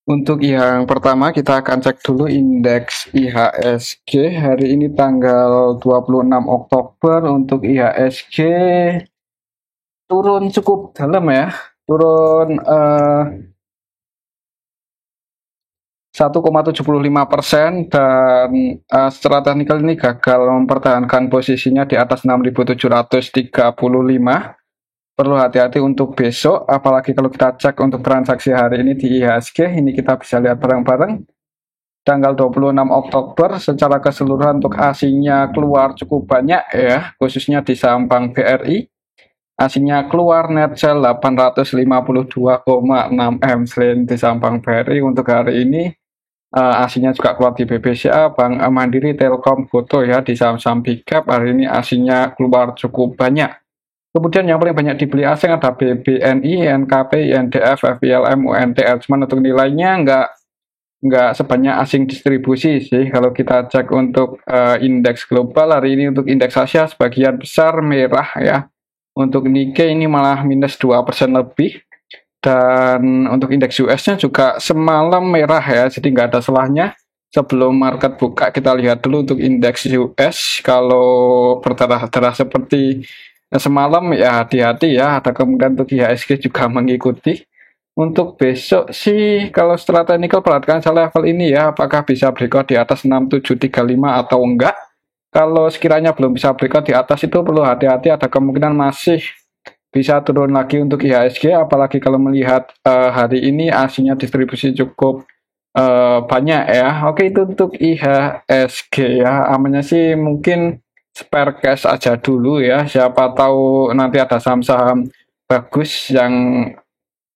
Untuk yang pertama kita akan cek dulu indeks IHSG hari ini tanggal 26 Oktober. Untuk IHSG turun cukup dalam ya, turun 1,75% dan secara teknikal ini gagal mempertahankan posisinya di atas 6.735. Perlu hati-hati untuk besok, apalagi kalau kita cek untuk transaksi hari ini di IHSG, ini kita bisa lihat bareng-bareng. Tanggal 26 Oktober secara keseluruhan untuk asingnya keluar cukup banyak ya, khususnya di saham Bank BRI. Asingnya keluar net sell 852,6 M. Selain di saham Bank BRI untuk hari ini asingnya juga keluar di BBCA, Bank Mandiri, Telkom, Goto ya, di saham-saham big cap hari ini asingnya keluar cukup banyak. Kemudian yang paling banyak dibeli asing ada BBNI, NKP, INDF, FILM, UNTR. Cuman untuk nilainya nggak sebanyak asing distribusi sih. Kalau kita cek untuk indeks global hari ini, untuk indeks Asia sebagian besar merah ya. Untuk Nikkei ini malah minus 2% lebih. Dan untuk indeks US-nya juga semalam merah ya, jadi nggak ada salahnya. Sebelum market buka kita lihat dulu untuk indeks US. Kalau berdarah-darah seperti semalam ya hati-hati ya, ada kemungkinan untuk IHSG juga mengikuti. Untuk besok sih kalau secara teknikal perhatikan saya level ini ya, apakah bisa breakout di atas 6735 atau enggak. Kalau sekiranya belum bisa breakout di atas itu perlu hati-hati, ada kemungkinan masih bisa turun lagi untuk IHSG, apalagi kalau melihat hari ini aslinya distribusi cukup banyak ya. Oke, itu untuk IHSG ya. Amannya sih mungkin spare cash aja dulu ya. Siapa tahu nanti ada saham-saham bagus yang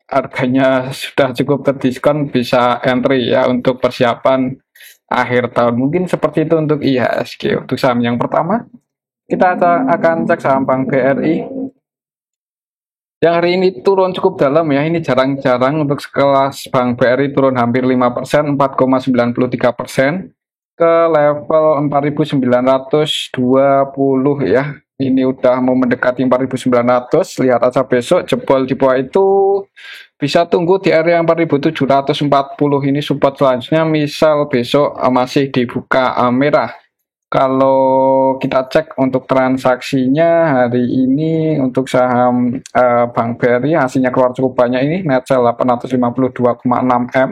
harganya sudah cukup terdiskon, bisa entry ya untuk persiapan akhir tahun. Mungkin seperti itu untuk IHSG. Untuk saham yang pertama, kita akan cek saham Bank BRI. Yang hari ini turun cukup dalam ya, ini jarang-jarang untuk sekelas Bank BRI turun hampir 5%, 4,93% ke level 4.920 ya. Ini udah mau mendekati 4.900, lihat aja besok jebol di bawah itu bisa tunggu di area 4.740 ini support selanjutnya, misal besok masih dibuka merah. Kalau kita cek untuk transaksinya hari ini untuk saham Bank BRI hasilnya keluar cukup banyak ini, net sell 852,6 M.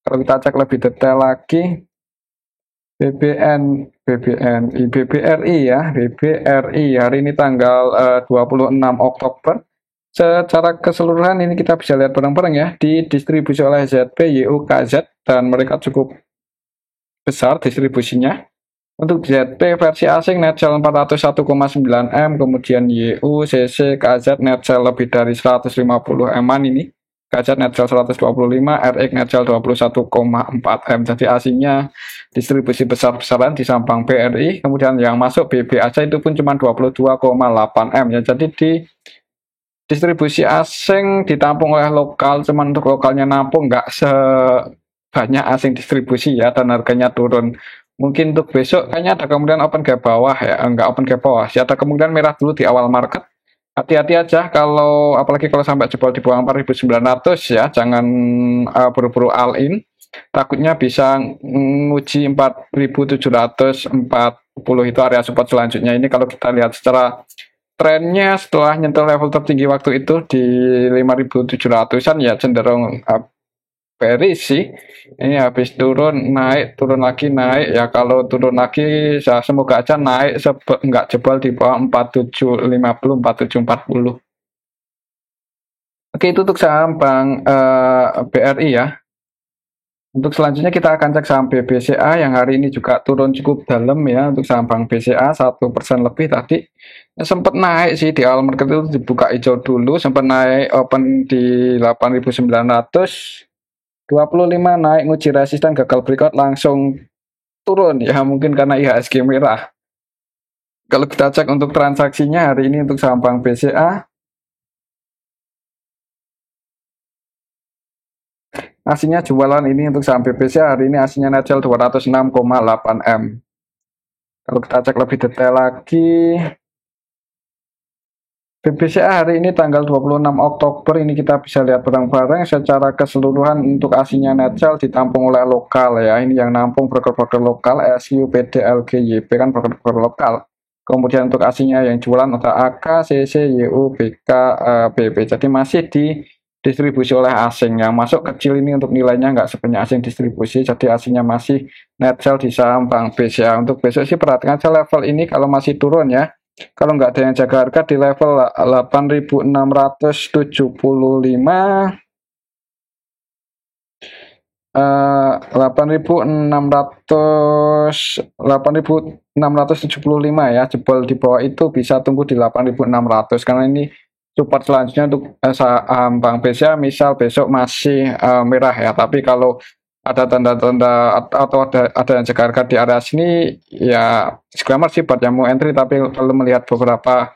Kalau kita cek lebih detail lagi, BBRI ya, BBRI hari ini tanggal 26 Oktober. Secara keseluruhan ini kita bisa lihat bareng-bareng ya, didistribusi oleh ZP, YU, KZ, dan mereka cukup besar distribusinya. Untuk ZP versi asing net sell 401,9 M, kemudian YU, CC, KZ net sell lebih dari 150 M-an ini. KZ net sell 125, RX net sell 21,4 M. Jadi asingnya distribusi besar-besaran di Bank BRI. Kemudian yang masuk BB aja itu pun cuma 22,8 M ya. Jadi di distribusi asing ditampung oleh lokal, cuman untuk lokalnya nampung nggak sebanyak asing distribusi ya, dan harganya turun. Mungkin untuk besok kayaknya ada kemungkinan open gap bawah ya, enggak open gap bawah sih, ada kemungkinan merah dulu di awal market. Hati-hati aja kalau apalagi kalau sampai jebol di bawah 4.900 ya, jangan buru-buru all in. Takutnya bisa nguji 4.740 itu area support selanjutnya. Ini kalau kita lihat secara trennya setelah nyentuh level tertinggi waktu itu di 5.700-an ya cenderung bearish sih. Ini habis turun naik, turun lagi naik ya. Kalau turun lagi ya semoga aja naik nggak jebol di bawah 4750, 4740. Oke, itu untuk saham Bank BRI ya. Untuk selanjutnya kita akan cek saham BBCA yang hari ini juga turun cukup dalam ya. Untuk saham Bank BCA 1% lebih tadi sempat naik sih, di awal market itu dibuka hijau dulu, sempat naik open di 8.900, 25 naik nguji resisten, gagal breakout langsung turun ya, mungkin karena IHSG merah. Kalau kita cek untuk transaksinya hari ini untuk saham Bank BCA, aslinya jualan ini untuk saham BBCA hari ini aslinya net sell 206,8 M. Kalau kita cek lebih detail lagi, BBCA hari ini tanggal 26 Oktober ini kita bisa lihat bareng-bareng secara keseluruhan untuk ASINya net sell ditampung oleh lokal ya. Ini yang nampung broker-broker lokal SU, PD, LG, YP kan broker-broker lokal. Kemudian untuk ASINya yang jualan ada AK, CC, YU, BK, BP. Jadi masih didistribusi oleh asing. Yang masuk kecil ini untuk nilainya nggak sebanyak asing distribusi. Jadi ASINya masih net sell di saham Bank BCA. Untuk besok sih perhatikan aja level ini kalau masih turun ya. Kalau nggak ada yang jaga harga di level 8.675, 8.675 ya, jebol di bawah itu bisa tunggu di 8.600 karena ini support selanjutnya untuk saham Bank BCA misal besok masih merah ya, tapi kalau ada tanda-tanda atau ada yang jaga harga di area sini ya disclaimer sih buat yang mau entry, tapi kalau melihat beberapa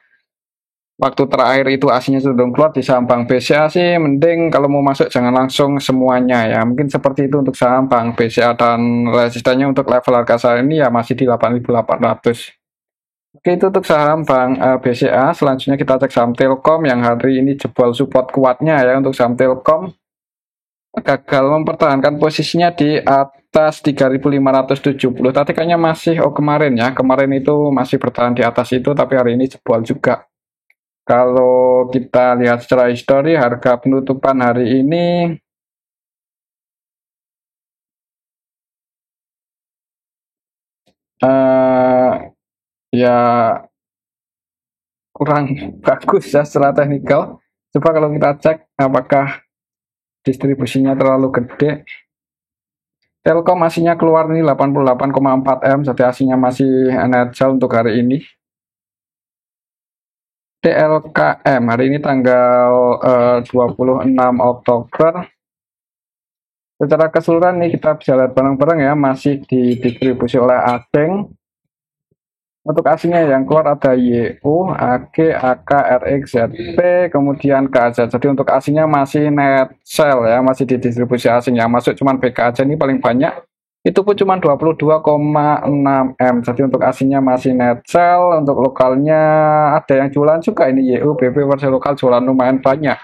waktu terakhir itu aslinya cenderung keluar di saham Bank BCA sih mending kalau mau masuk jangan langsung semuanya ya, mungkin seperti itu untuk saham Bank BCA dan resistennya untuk level harga saat ini ya masih di 8.800. Oke, itu untuk saham Bank BCA. Selanjutnya kita cek saham Telkom yang hari ini jebol support kuatnya ya. Untuk saham Telkom gagal mempertahankan posisinya di atas 3.570. Tadi kayaknya masih kemarin ya. Kemarin itu masih bertahan di atas itu tapi hari ini jebol juga. Kalau kita lihat secara histori harga penutupan hari ini ya kurang bagus ya secara teknikal. Coba kalau kita cek apakah distribusinya terlalu gede. Telkom aslinya keluar nih 88,4 M, jadi aslinya masih net sell untuk hari ini. TLKM hari ini tanggal 26 Oktober. Secara keseluruhan nih kita bisa lihat bareng-bareng ya, masih didistribusi oleh asing. Untuk asingnya yang keluar ada YU, AG, AK, RX, ZP, kemudian KZ. Jadi untuk asingnya masih net sell ya, masih didistribusi asing. Yang masuk cuma BK aja ini paling banyak. Itu pun cuma 22,6 M. Jadi untuk asingnya masih net sell. Untuk lokalnya ada yang jualan juga ini YU, BP versi lokal jualan lumayan banyak.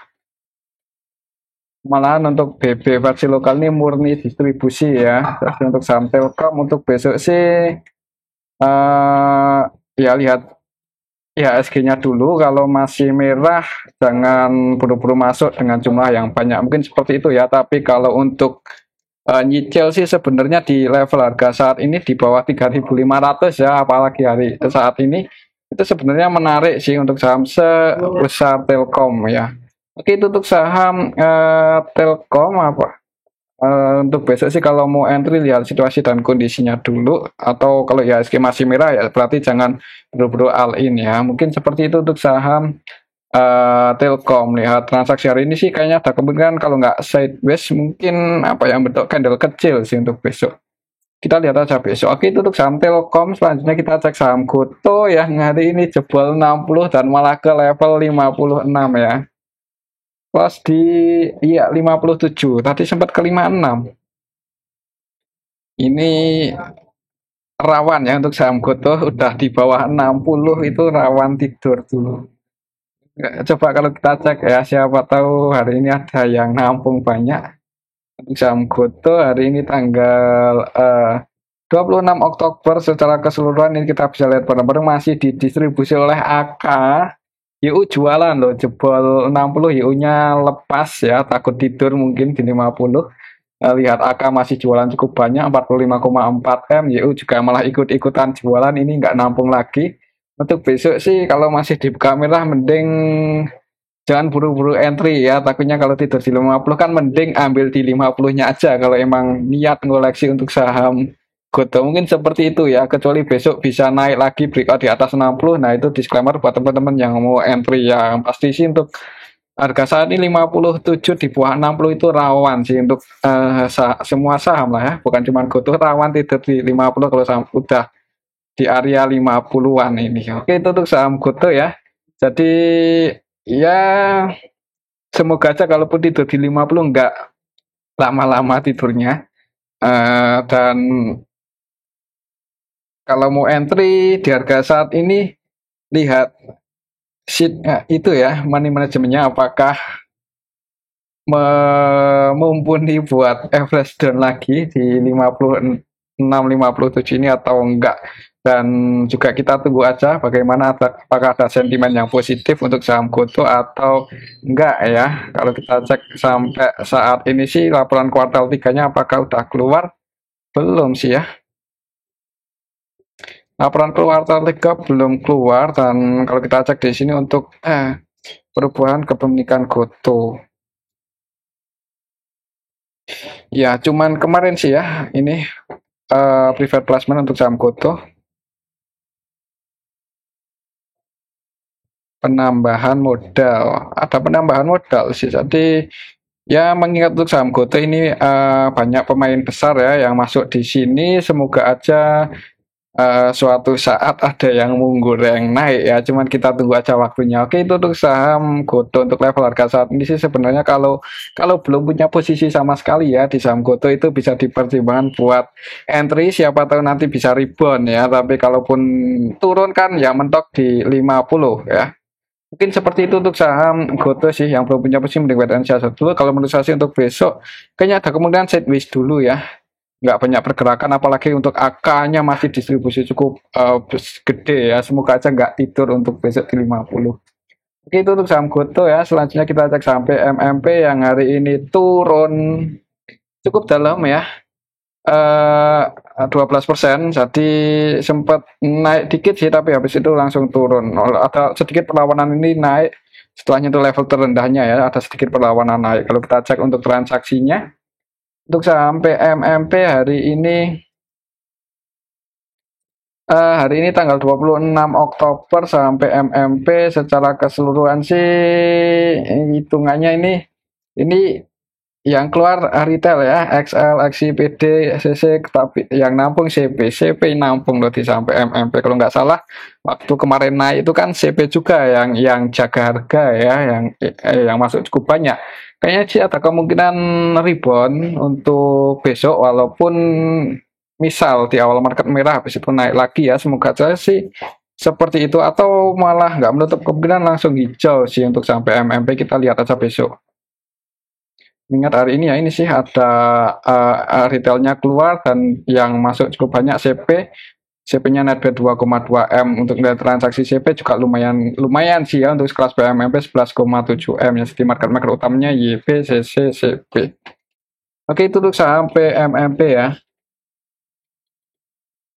Malahan untuk BB versi lokal ini murni distribusi ya. Jadi untuk saham Telkom untuk besok sih ya lihat IHSG-nya dulu, kalau masih merah jangan buru-buru masuk dengan jumlah yang banyak, mungkin seperti itu ya. Tapi kalau untuk nyicil sih sebenarnya di level harga saat ini di bawah 3.500 ya, apalagi hari saat ini itu sebenarnya menarik sih untuk saham sebesar Telkom ya. Oke, itu untuk saham Telkom apa. Untuk besok sih kalau mau entry lihat situasi dan kondisinya dulu, atau kalau ya IHSG masih merah ya berarti jangan buru-buru all in ya. Mungkin seperti itu untuk saham Telkom. Lihat transaksi hari ini sih kayaknya ada kemungkinan kalau nggak sideways mungkin apa yang bentuk candle kecil sih untuk besok. Kita lihat aja besok. Oke, itu untuk saham Telkom. Selanjutnya kita cek saham Goto yang hari ini jebol 60 dan malah ke level 56 ya. Close di iya 57, tadi sempat ke 56. Ini rawan ya untuk saham Goto, udah di bawah 60 itu rawan tidur dulu. Coba kalau kita cek ya, siapa tahu hari ini ada yang nampung banyak. Untuk saham Goto hari ini tanggal 26 Oktober secara keseluruhan ini kita bisa lihat bareng-bareng masih didistribusi oleh AK. YU jualan loh, jebol 60, YU-nya lepas ya, takut tidur mungkin di 50. Lihat AK masih jualan cukup banyak, 45,4 M. YU juga malah ikut-ikutan jualan, ini nggak nampung lagi. Untuk besok sih kalau masih di merah mending jangan buru-buru entry ya, takutnya kalau tidur di 50 kan mending ambil di 50-nya aja kalau emang niat ngoleksi untuk saham Goto. Mungkin seperti itu ya, kecuali besok bisa naik lagi breakout di atas 60. Nah itu disclaimer buat teman-teman yang mau entry ya. Pasti sih untuk harga saat ini 57 di bawah 60 itu rawan sih untuk semua saham lah ya, bukan cuma Goto, rawan tidur di 50 kalau saham udah di area 50-an ini. Oke, itu untuk saham Goto ya. Jadi ya semoga aja kalaupun tidur di 50 enggak lama-lama tidurnya. Dan kalau mau entry di harga saat ini lihat itu ya, money manajemennya apakah mumpuni buat average down lagi di 56 57 ini atau enggak, dan juga kita tunggu aja bagaimana apakah ada sentimen yang positif untuk saham Goto atau enggak ya. Kalau kita cek sampai saat ini sih laporan kuartal 3-nya apakah udah keluar, belum sih ya. Laporan kuartal 3 belum keluar, dan kalau kita cek di sini untuk perubahan kepemilikan Goto, ya cuman kemarin sih ya ini private placement untuk saham Goto, penambahan modal. Ada penambahan modal sih. Jadi ya mengingat untuk saham Goto ini banyak pemain besar ya yang masuk di sini. Semoga aja suatu saat ada yang munggur yang naik ya. Cuman kita tunggu aja waktunya. Oke, itu untuk saham Goto. Untuk level harga saat ini sih sebenarnya kalau kalau belum punya posisi sama sekali ya di saham Goto, itu bisa dipertimbangkan buat entry, siapa tahu nanti bisa rebound ya. Tapi kalaupun turun kan ya mentok di 50 ya. Mungkin seperti itu untuk saham Goto sih, yang belum punya posisi mending wait and see dulu. Kalau menurut saya sih untuk besok kayaknya ada kemungkinan sideways dulu ya. Nggak banyak pergerakan, apalagi untuk AK-nya masih distribusi cukup gede ya. Semoga aja nggak tidur untuk besok di 50. Oke, itu untuk saham Goto ya. Selanjutnya kita cek sampai MMP yang hari ini turun cukup dalam ya. 12%, jadi sempat naik dikit sih, tapi habis itu langsung turun. Ada sedikit perlawanan ini naik, setelahnya itu level terendahnya ya, ada sedikit perlawanan naik. Kalau kita cek untuk transaksinya, untuk sampai MMP hari ini tanggal 26 Oktober sampai MMP secara keseluruhan sih hitungannya ini yang keluar retail ya, XL, XCPD, CC, tapi yang nampung CP nampung loh di sampai MMP. Kalau nggak salah waktu kemarin naik itu kan CP juga yang jaga harga ya, yang masuk cukup banyak. Kayaknya sih ada kemungkinan rebound untuk besok, walaupun misal di awal market merah habis itu naik lagi ya. Semoga saja sih seperti itu, atau malah nggak menutup kemungkinan langsung hijau sih untuk sampai MMP. Kita lihat aja besok. Ingat hari ini ya, ini sih ada retailnya keluar dan yang masuk cukup banyak CP-nya netback 2,2 M. Untuk nilai transaksi CP juga lumayan sih ya untuk kelas BMMP 11,7 M ya. Jadi market utamanya YP, CC, CP. Oke, itu untuk saham PMMP ya.